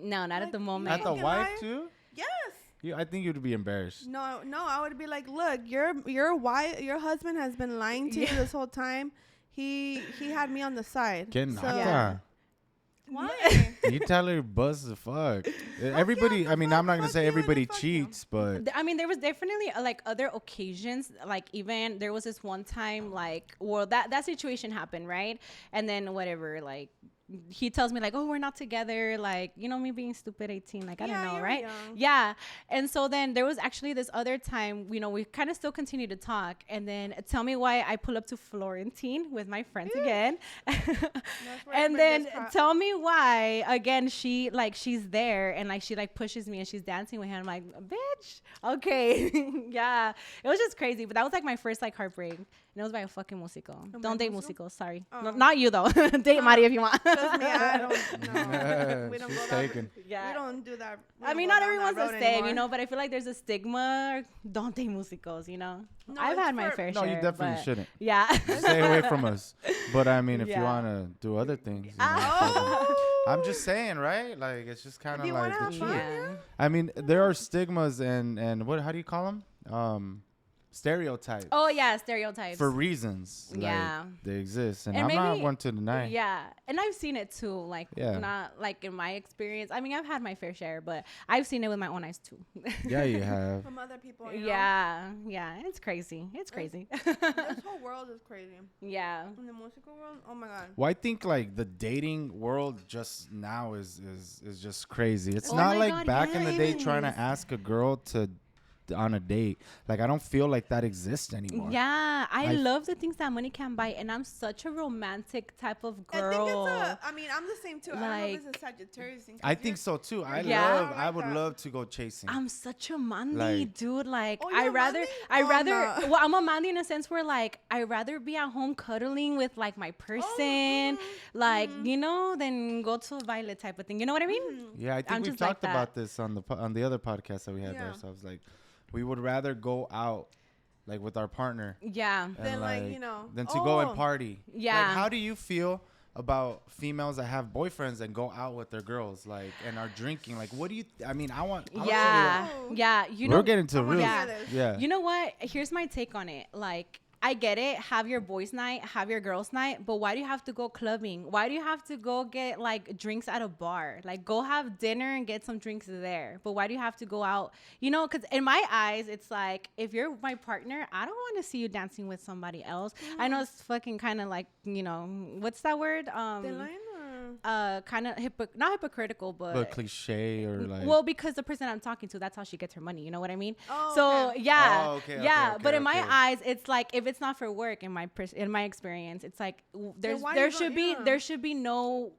No, not at the moment. At the wife too? Yes. I think you'd be embarrassed. No, I would be like, look, your wife, your husband has been lying to you this whole time. He had me on the side. Why? You tell her buzz the fuck. Everybody, I mean, I'm not gonna say everybody cheats, but I mean, there was definitely like other occasions. Like even there was this one time, like, well, that situation happened, right? And then whatever, like, he tells me like, oh, we're not together, like, me being stupid 18, like, I don't know, right? Young. Yeah. And so then there was actually this other time, we kind of still continue to talk, and then tell me why I pull up to Florentine with my friends again. And then tell me why again she's there, and like she like pushes me and she's dancing with him. I'm like, bitch, okay. Yeah, it was just crazy, but that was like my first like heartbreak. And it was by a fucking músico. Don't date músicos. Sorry. No, not you, though. Date Mari if you want. Trust me, I don't know. We don't She's go taken. Yeah. We don't do that. I mean, not everyone's the same, but I feel like there's a stigma. Don't date músicos, No, I've had my fair share. No, you definitely shouldn't. Yeah. Stay away from us. But, I mean, if you want to do other things. I'm just saying, right? Like, it's just kind of like the truth. Yeah. I mean, there are stigmas and what? How do you call them? Stereotypes. Oh yeah, stereotypes. For reasons. Yeah. Like, they exist. And I'm maybe, not one to deny. Yeah. And I've seen it too. Like, not like in my experience. I mean, I've had my fair share, but I've seen it with my own eyes too. Yeah, you have. From other people. Yeah. It's crazy. It's crazy. This whole world is crazy. Yeah. In the musical world, oh my God. Well, I think like the dating world just now is just crazy. It's not like back in the day trying to ask a girl on a date. Like, I don't feel like that exists anymore. Yeah, I love the things that money can buy, and I'm such a romantic type of girl. I mean, I'm the same too. Like, I don't know if it's a Sagittarius thing. I think so too. I would love to go chasing. I'm such a Mandy, dude. Like, well, I'm a Mandy in a sense where like I rather be at home cuddling with like my person, than go to a Violet type of thing. You know what I mean? Yeah, I think we've talked about this on the other podcast that we had there. So I was like, we would rather go out like with our partner. Yeah. Than than to go and party. Yeah. Like, how do you feel about females that have boyfriends and go out with their girls, like, and are drinking? Like, what do you? I mean, yeah. We're getting to real. Yeah. You know what? Here's my take on it. Like, I get it. Have your boys' night, have your girls' night, but why do you have to go clubbing? Why do you have to go get like drinks at a bar? Like, go have dinner and get some drinks there. But why do you have to go out? Because in my eyes, it's like, if you're my partner, I don't want to see you dancing with somebody else. I know it's fucking kind of like, what's that word? Kind of not hypocritical, but cliche, or like, well, because the person I'm talking to, that's how she gets her money. You know what I mean? Okay. But in my eyes, it's like, if it's not for work, in my experience, it's like there should be no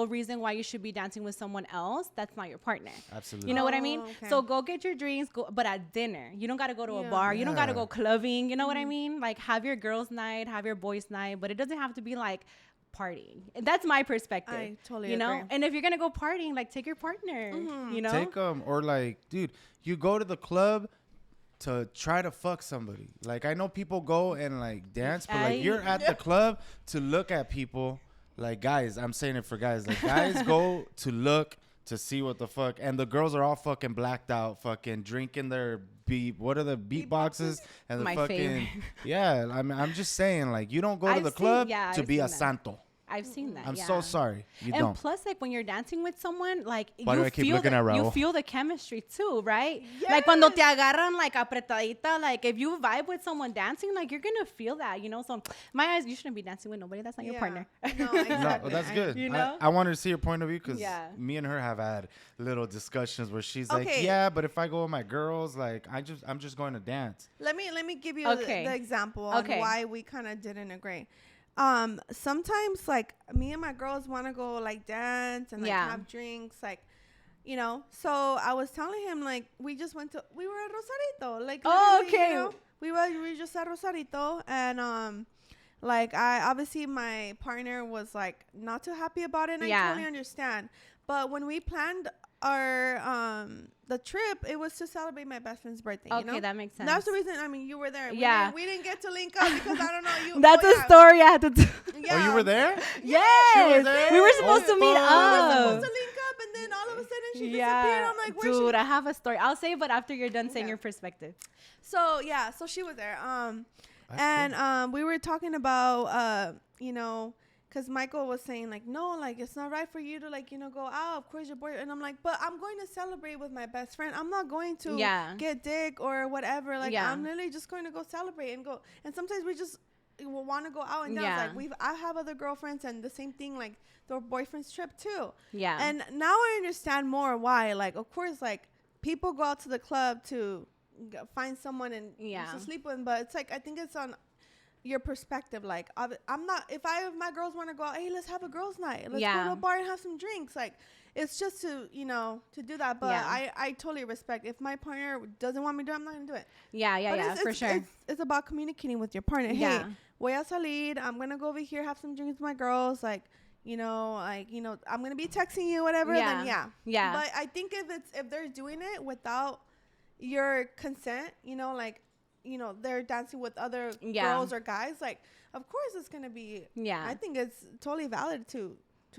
reason why you should be dancing with someone else that's not your partner. Absolutely. You know what I mean? Okay. So go get your drinks, but at dinner. You don't got to go to a bar. You don't got to go clubbing. You know what I mean? Like, have your girls' night, have your boys' night, but it doesn't have to be like partying. That's my perspective. I totally agree. And if you're gonna go partying, like, take your partner. Take them, or like, dude, you go to the club to try to fuck somebody. Like, I know people go and like dance, but like, you're at the club to look at people. Like, guys, I'm saying it for guys. Like, guys go to look to see what the fuck. And the girls are all fucking blacked out, fucking drinking their what are the beat boxes and the My fucking favorite. yeah. I'm just saying, like, you don't go to I've the seen- club yeah, to I've be seen a that. santo. I've seen that. I'm yeah. so sorry. You and don't. plus, like when you're dancing with someone, like Why do you I keep feel looking at you Raul? feel the chemistry too, right? Like cuando te agarran like apretadita, like if you vibe with someone dancing, like you're gonna feel that, you know. So my eyes, you shouldn't be dancing with nobody. That's not your partner. No, No, exactly. that's good. You know? I wanted to see your point of view because Yeah. me and her have had little discussions where she's like, Okay. yeah, but if I go with my girls, like, I'm just going to dance. Let me give you Okay. the example on Okay. why we kind of didn't agree. Sometimes like me and my girls want to go like dance and like Yeah. have drinks, like, you know. So I was telling him like we were at Rosarito, like Oh, literally, okay. you know, we were just at Rosarito, and like I obviously my partner was like not too happy about it, and Yeah. I totally understand. But when we planned our the trip, it was to celebrate my best friend's birthday. Okay, you know? that makes sense. That's the reason. I mean, you were there. Yeah. We didn't get to link up because I don't know you. That's oh, a yeah. story I had to tell. Yeah. Oh, you were there? Yes, there? we were supposed Oh, to meet fuck. We were up. supposed to link up, and then all of a sudden she disappeared. I'm like, where's dude, she? I have a story. I'll say it, but after you're done saying Okay. your perspective. So yeah, so she was there. That's And we were talking about you know, because Myko was saying like, no, like it's not right for you to like, you know, go out. Of course your boy. And I'm like, but I'm going to celebrate with my best friend. I'm not going to Yeah. get dick or whatever. Like Yeah. I'm literally just going to go celebrate and go. And sometimes we just will want to go out and dance. Yeah. Like I have other girlfriends and the same thing, like their boyfriend's trip too. Yeah. And now I understand more why. Like, of course, like people go out to the club to find someone and Yeah. to sleep with, but it's like I think it's on your perspective. Like, I'm not. If my girls want to go out, hey, let's have a girls' night. Let's go to a bar and have some drinks. Like, it's just to to do that. But Yeah. I totally respect. If my partner doesn't want me to do it, I'm not gonna do it. Yeah, for sure. It's about communicating with your partner. Yeah. Hey, voy a salir. I'm gonna go over here, have some drinks with my girls. Like, I'm gonna be texting you, whatever. Then Yeah. But I think if they're doing it without your consent, they're dancing with other girls or guys. Like, of course, it's gonna be. Yeah. I think it's totally valid to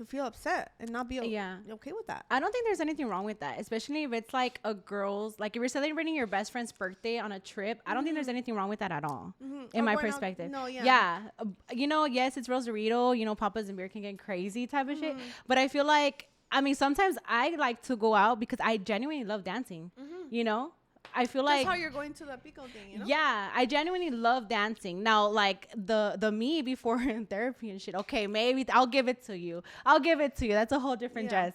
feel upset and not be okay with that. I don't think there's anything wrong with that, especially if it's like a girl's, like if you're celebrating your best friend's birthday on a trip. I don't think there's anything wrong with that at all, in my perspective. Yes, it's Rosarito. Papas and beer can get crazy type of shit. But I feel like, sometimes I like to go out because I genuinely love dancing. I feel That's like how you're going to the Pico thing, Yeah, I genuinely love dancing. Now, like the me before therapy and shit. Okay, maybe I'll give it to you. That's a whole different dress,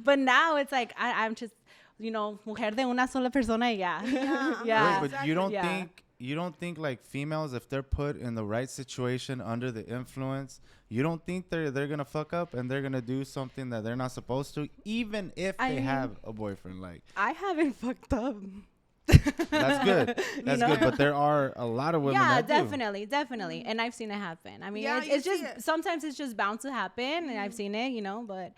But now it's like I'm just, mujer de una sola persona. Yeah. Yeah. Wait, but you Exactly. don't think like females, if they're put in the right situation under the influence, you don't think they're gonna fuck up and they're gonna do something that they're not supposed to, even if they have a boyfriend? Like, I haven't fucked up. that's good. That's good. But there are a lot of women that do. Definitely. And I've seen it happen. Yeah, it's you just see it. sometimes it's just bound to happen, and I've seen it, but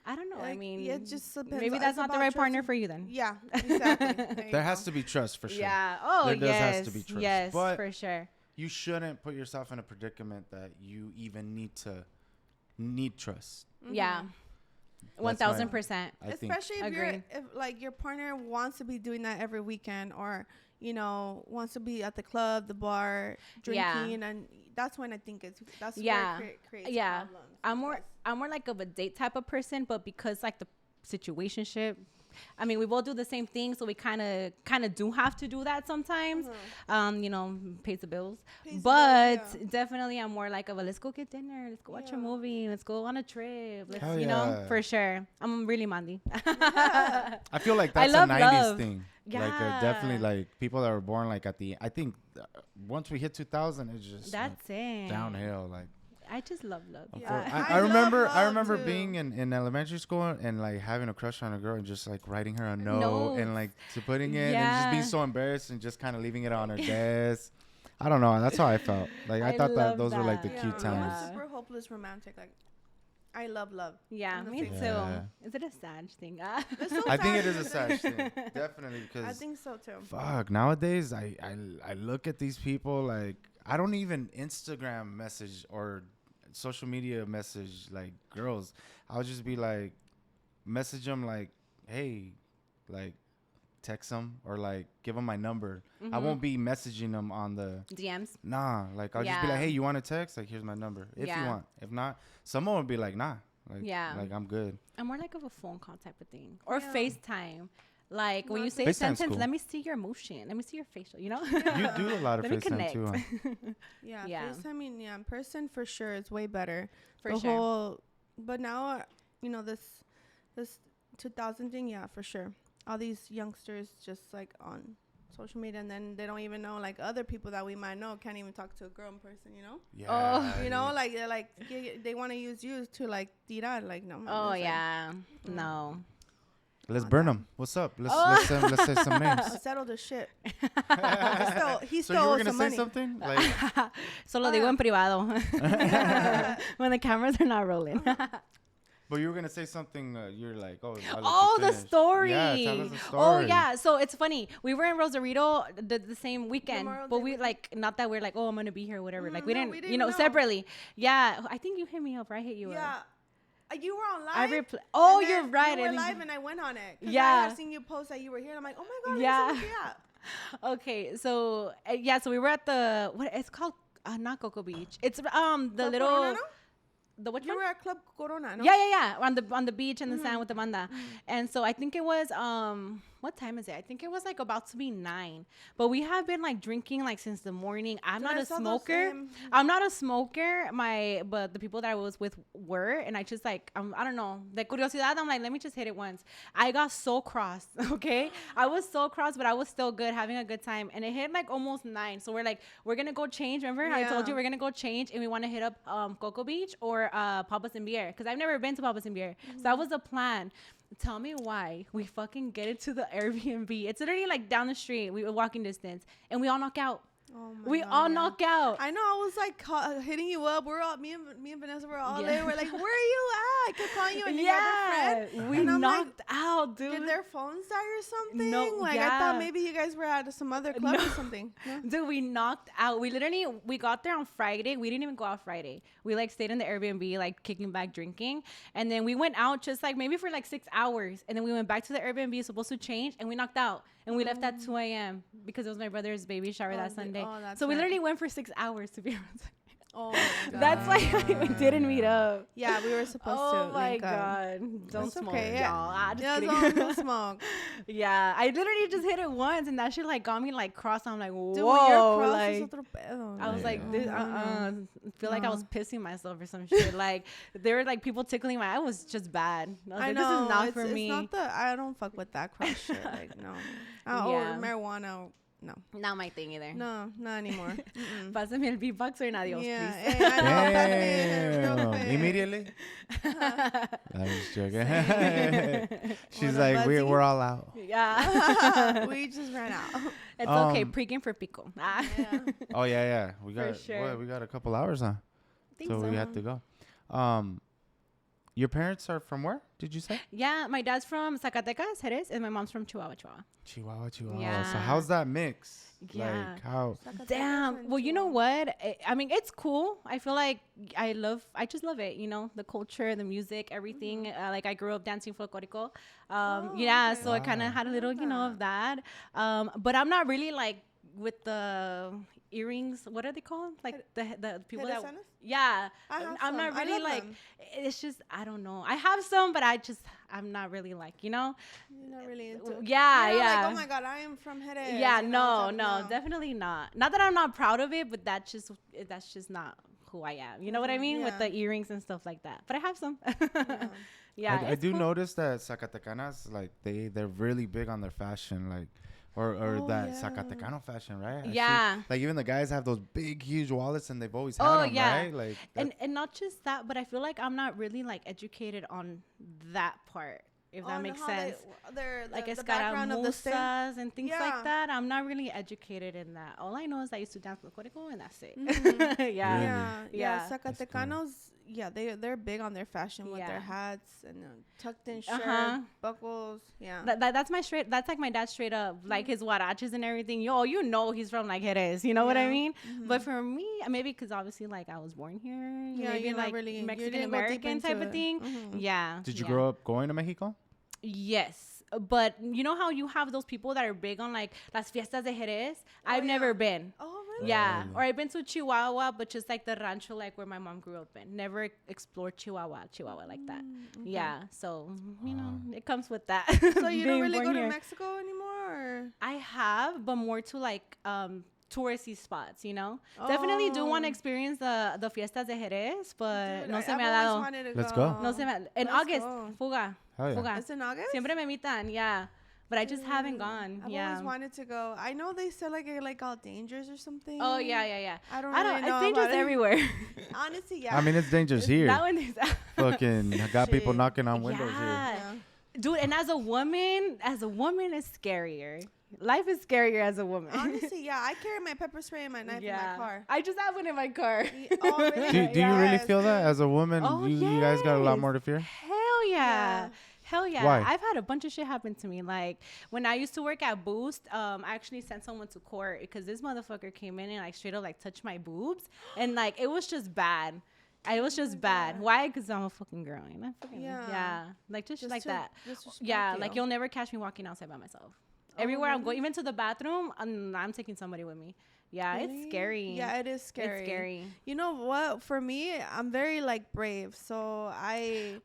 I don't know. Like, it just depends. Maybe that's It's not the about right partner trust. for you then. Yeah, exactly. There has to be trust for sure. Yeah. Oh, There does yes. has to be trust. Yes, But for sure. you shouldn't put yourself in a predicament that you even need trust. Yeah. That's 1000%. I think. Especially Agree. if like your partner wants to be doing that every weekend, or wants to be at the club, the bar, drinking, and that's when I think that's where it creates problems. I'm more like of a date type of person, but because like the situationship, we both do the same thing, so we kind of do have to do that sometimes. Pays the bills. Definitely I'm more like of a let's go get dinner, let's go watch a movie, let's go on a trip. Let's, for sure. I'm really manly. I feel like that's a 90s thing. Like definitely like people that were born like I think once we hit 2000, it's just that's it. downhill. Like, I just love love. I remember being in elementary school and like having a crush on a girl and just like writing her a note and like to putting it and just being so embarrassed and just kind of leaving it on her desk. I don't know. That's how I felt. Like I thought that those were like the cute times. I'm super hopeless romantic. Like, I love love. Yeah, me too. Yeah. Is it a sad thing? It's so I think sad. it is a sad thing, definitely, because I think so too. fuck, nowadays I look at these people like I don't even Instagram message or social media message like girls. I'll just be like, message them like, hey, like text them or like give them my number. I won't be messaging them on the DMs. Nah, like I'll just be like, hey, you want to text? Like, here's my number if you want. If not, someone would be like, nah, like, like I'm good. I'm more like of a phone call type of thing or FaceTime. Like when you say a FaceTime's sentence, cool. Let me see your emotion. Let me see your facial. You know. You do a lot of FaceTime too. Huh? Yeah. FaceTime, in person for sure is way better. For sure. But now, you know, this 2000 thing, yeah, for sure. All these youngsters just like on social media, and then they don't even know like other people that we might know can't even talk to a girl in person, you know? Yeah. You know, like they're like they want to use you to like tirar, like no. Oh yeah, like, no. Let's burn them. What's up? Let's say some names. Settle the shit. he So stole you were gonna some say money. something? Like, Solo digo en privado. When the cameras are not rolling. but you were gonna say something. You're like, oh. The story. Yeah, tell us the story. Oh yeah. So it's funny. We were in Rosarito the same weekend, Memorial but Day we weekend. like not that we're like, oh, I'm gonna be here, whatever. Like we no, didn't, we didn't you know, know. separately. Yeah. I think you hit me up, or I hit you up. Yeah. You were on live. Oh, and you're then right. You were and live, and I went on it. Yeah. I have seen you post that you were here. And I'm like, oh my god. Yeah. Yeah. Okay. So so we were at the what it's called, not Cocoa Beach. It's the Club little. Corona, no? The which You one? were at Club Corona, no? Yeah. On the beach in the sand with the banda. And so I think it was what time is it? I think it was like about to be 9. But we have been like drinking like since the morning. I'm not a smoker. I'm not a smoker. But the people that I was with were, and I just like I don't know. De curiosidad, I'm like, let me just hit it once. I got so cross, okay? I was so cross, but I was still good, having a good time. And it hit like almost 9. So we're like, we're gonna go change. Remember how I told you we're gonna go change and we want to hit up Cocoa Beach or Papas and Beer, because I've never been to Papas and Beer. So that was the plan. Tell me why we fucking get it to the Airbnb. It's literally like down the street. We were walking distance, and we all knock out. Oh we all knock out. I know. I was like hitting you up. We're all me and Vanessa were all there. We're like, where are you at? I kept calling you, and you had a friend. We knocked out, dude. Did their phones die or something? No, I thought maybe you guys were at some other club or something. No. Dude, we knocked out. We got there on Friday. We didn't even go out Friday. We like stayed in the Airbnb, like kicking back, drinking, and then we went out just like maybe for like 6 hours, and then we went back to the Airbnb, supposed to change, and we knocked out. And we left at 2 a.m. because it was my brother's baby shower that Sunday. So we literally went for 6 hours to be honest. Oh my God. That's why we didn't meet up. Yeah, we were supposed to. Oh my God. Don't smoke, y'all. Don't smoke. Yeah, I literally just hit it once, and that shit like got me like cross. I'm like, whoa. Dude, when you're cross, like, es otro pedo. I was like, this, feel like I was pissing myself or some shit. Like there were like people tickling my. I was just bad. I was like, know. This is not for me. It's not I don't fuck with that cross shit. Like no. Or marijuana. No. Not my thing either. No, not anymore. Pásame el beatbox or adios, yeah, please. Hey, I know. Immediately? I was joking. She's like, we're all out. Yeah. We just ran out. It's okay. Pre-game for Pico. Yeah. Oh, yeah. We got sure. we got a couple hours, huh? So we had to go. Your parents are from where, did you say? Yeah, my dad's from Zacatecas, Jerez, and my mom's from Chihuahua. Chihuahua. Yeah. So how's that mix? Yeah. Like how? Damn. Well, you know what? I mean, it's cool. I feel like I just love it. You know, the culture, the music, everything. Like I grew up dancing folklorico. Yeah, so I kind of had a little, you know, of that. But I'm not really like with the earrings. What are they called? Like the people that. Yeah, I'm not really like. It's just I don't know. I have some, but I'm not really like, you know. You're not really into. Yeah. Like, oh my God, I am from Jerez. Yeah, no, definitely not. Not that I'm not proud of it, but that's just not who I am. You know what I mean? With the earrings and stuff like that. But I have some. Yeah. I do notice that Zacatecanas, like they're really big on their fashion, like. Or that Zacatecano fashion, right? Like even the guys have those big, huge wallets, and they've always had them, right? Like and not just that, but I feel like I'm not really like educated on that part, if that makes sense. Like escaramuzas and things like that. I'm not really educated in that. All I know is I used to dance folklorico, and that's it. Yeah. Zacatecanos. yeah, they're big on their fashion with their hats and tucked in shirt, buckles. Yeah, that's like my dad straight up, like his huaraches and everything. You know he's from like Jerez, you know what I mean? But for me, maybe because obviously like I was born here, maybe like really, Mexican American type of thing. Yeah. Did you grow up going to Mexico? Yes. But you know how you have those people that are big on like las fiestas de Jerez? I've never been. Oh, really? Yeah. Or I've been to Chihuahua, but just like the rancho, like where my mom grew up in. Never explored Chihuahua like that. Okay. Yeah. So, you know, it comes with that. So you don't really go to Mexico anymore? Or? I have, but more to like touristy spots, you know. Definitely do want to experience the fiestas de Jerez, but dude, no se me ha dado. Let's go. No se me in August. Fuga. Oh, yeah. Fuga. It's in August? Siempre me invitan, yeah. But I just haven't gone. I've always wanted to go. I know they said like all dangerous or something. Oh yeah. I don't know. It's dangerous everywhere. Honestly, yeah. I mean, it's dangerous here. That one is Fucking got people knocking on windows here. Yeah. Dude, and as a woman, it's scarier. Life is scarier as a woman. Honestly, yeah. I carry my pepper spray and my knife in my car. I just have one in my car. Oh, really? Do you really feel that as a woman? You guys got a lot more to fear? Hell yeah. Hell yeah. Why? I've had a bunch of shit happen to me. Like when I used to work at Boost, I actually sent someone to court because this motherfucker came in and like straight up like touched my boobs. And like it was just bad. It was just bad. Why? Because I'm a fucking girl. You know? Yeah. Like just like that. Yeah. Like you'll never catch me walking outside by myself. Everywhere I'm going, even to the bathroom, I'm taking somebody with me. Yeah, really? It's scary. Yeah, it is scary. It's scary. You know what? For me, I'm very like brave. So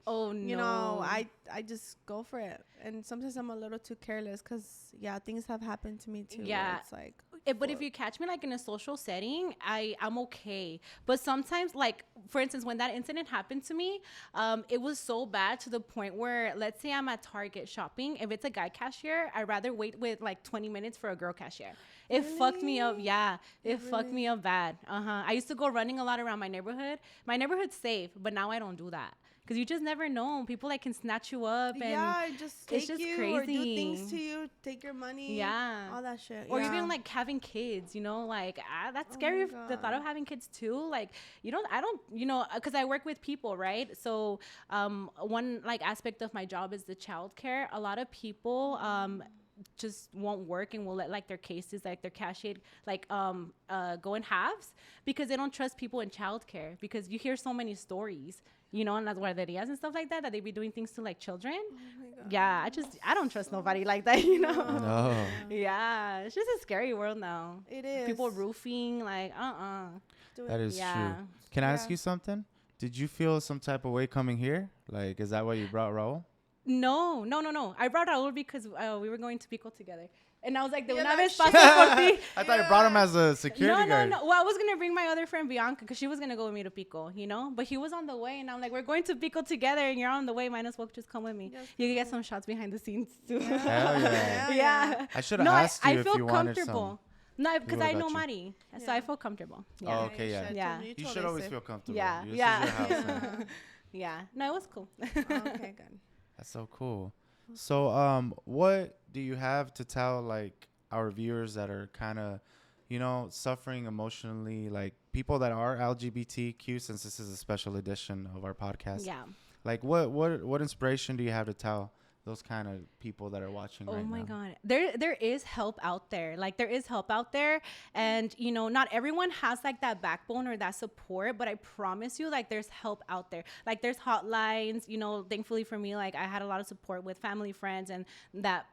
you know, I just go for it. And sometimes I'm a little too careless because things have happened to me too. Yeah. It's like. But if you catch me like in a social setting, I'm okay. But sometimes, like for instance, when that incident happened to me, it was so bad to the point where, let's say I'm at Target shopping. If it's a guy cashier, I'd rather wait with like 20 minutes for a girl cashier. It fucked me up. Yeah, it fucked me up bad. I used to go running a lot around my neighborhood. My neighborhood's safe, but now I don't do that. Because you just never know. People like can snatch you up and just take you crazy. Or do things to you, take your money, all that shit. Or even like having kids, you know, like that's scary. The thought of having kids too. Like I don't, you know, because I work with people, right? So one like aspect of my job is the childcare. A lot of people just won't work and will let like their cases, like their cashier, like go in halves because they don't trust people in childcare, because you hear so many stories, you know, and las guarderías and stuff like that they be doing things to like children. Oh my God. Yeah, I don't trust nobody like that, you know. No. Yeah, it's just a scary world now. It is. People roofing, like That is true. Can I ask you something? Did you feel some type of way coming here? Like, is that why you brought Raul? No. I brought Raul because we were going to Pico together. And I was like, una vez paso por ti. I thought you brought him as a security guard. No. Well, I was going to bring my other friend, Bianca, because she was going to go with me to Pico, you know? But he was on the way, and I'm like, we're going to Pico together, and you're on the way. Might as well just come with me. Yes, you can get some shots behind the scenes, too. Yeah. Hell yeah. Yeah. I should have asked you if you wanted some. No, because I know Mari, so I feel comfortable. Yeah. Oh, okay, yeah. You should always feel comfortable. Yeah. This is your house, yeah. No, it was cool. Okay, good. That's so cool. So, what do you have to tell, like, our viewers that are kind of, you know, suffering emotionally, like people that are LGBTQ, since this is a special edition of our podcast? Yeah. Like, what inspiration do you have to tell those kind of people that are watching right now? Oh my God. There is help out there. Like there is help out there. And, you know, not everyone has like that backbone or that support, but I promise you, like there's help out there. Like there's hotlines, you know, thankfully for me, like I had a lot of support with family, friends, and that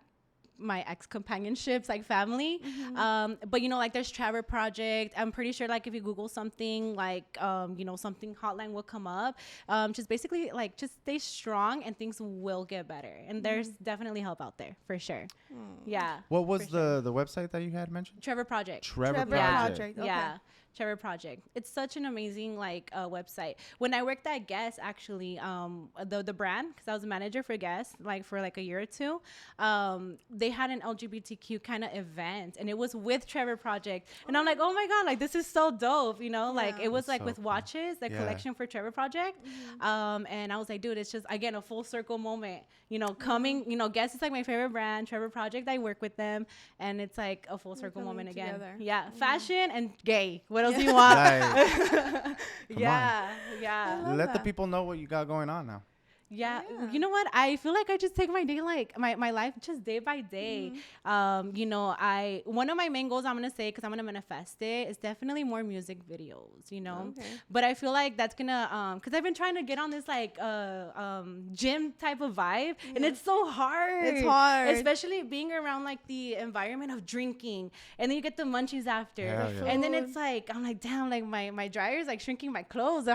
my ex-companionships, like family. But you know, like there's Trevor Project. I'm pretty sure like if you Google something like you know, something hotline will come up. Just basically like just stay strong and things will get better. And there's definitely help out there for sure. Yeah. What was the website that you had mentioned? Trevor Project. Trevor Project. Okay. Yeah. Trevor Project. It's such an amazing like website. When I worked at Guess, actually, the brand, because I was a manager for Guess, like for like a year or two, they had an LGBTQ kind of event, and it was with Trevor Project, and I'm like, oh my God, like this is so dope, you know, like it was that's like so with cool. watches, the collection for Trevor Project, and I was like, dude, it's just again a full circle moment, you know, coming, you know, Guess is like my favorite brand, Trevor Project, I work with them, and it's like a full circle moment again. Together. Yeah, fashion and gay. What girls you want. Yeah. Yeah. Let the people know what you got going on now. Yeah. You know what? I feel like I just take my day, like my life just day by day. You know, one of my main goals I'm going to say, because I'm going to manifest it, is definitely more music videos, you know? Okay. But I feel like that's going to, because I've been trying to get on this like gym type of vibe, and it's so hard. It's hard. Especially being around like the environment of drinking, and then you get the munchies after. And then it's like, I'm like, damn, like my dryer's like shrinking my clothes.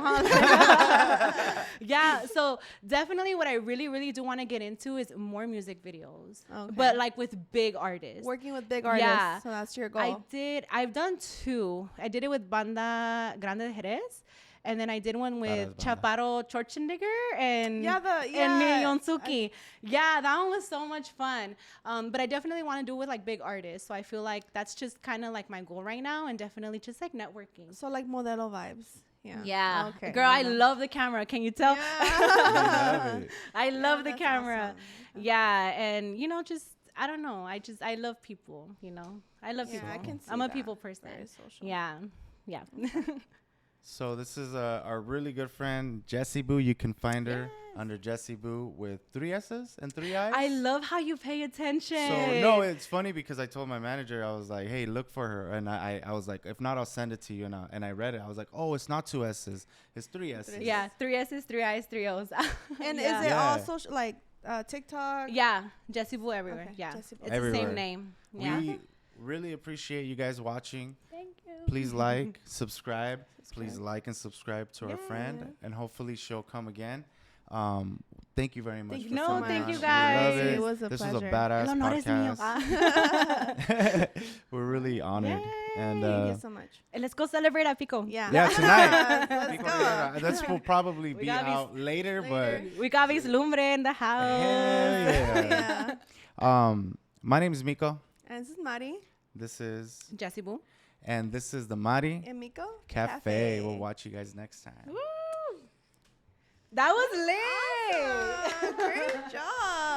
Yeah, so definitely what I really do want to get into is more music videos, but like with big artists. Working with big artists. Yeah. So that's your goal. I've done 2. I did it with Banda Grande de Jerez, and then I did one with Chaparro Schwarzenegger and Miyonsuki. Yeah, that one was so much fun. But I definitely want to do it with like big artists. So I feel like that's just kind of like my goal right now, and definitely just like networking. So like modelo vibes. Yeah. Okay. Girl, I love the camera. Can you tell? Yeah. I love the camera. Awesome. Yeah. And, you know, just, I don't know. I love people, you know. I love people. I'm a people person. Very social. Yeah. Yeah. So this is our really good friend, Jessiibooo. You can find her under Jessiibooo with 3 S's and 3 I's. I love how you pay attention. So, no, it's funny because I told my manager, I was like, hey, look for her. And I was like, if not, I'll send it to you. And I read it. I was like, oh, it's not 2 S's. It's 3 S's. Yeah, 3 S's, 3 I's, 3 O's. And is it also like TikTok? Yeah, Jessiibooo everywhere. Okay. Yeah, it's everywhere. The same name. Yeah. We really appreciate you guys watching. Thank you. Please like, subscribe. Please like and subscribe to our friend, and hopefully she'll come again. Thank you very much. Thank you guys. It was a pleasure. Was a badass podcast. We're really honored. Yay. And thank you so much. And let's go celebrate at Pico. Yeah, tonight. Let's go. This will probably be out later, but we got Vis Lumbre in the house. My name is Myko. And this is Mari. This is Jessiibooo. And this is the MariMykoCafe. We'll watch you guys next time. Woo! That was lit. Awesome. Great job.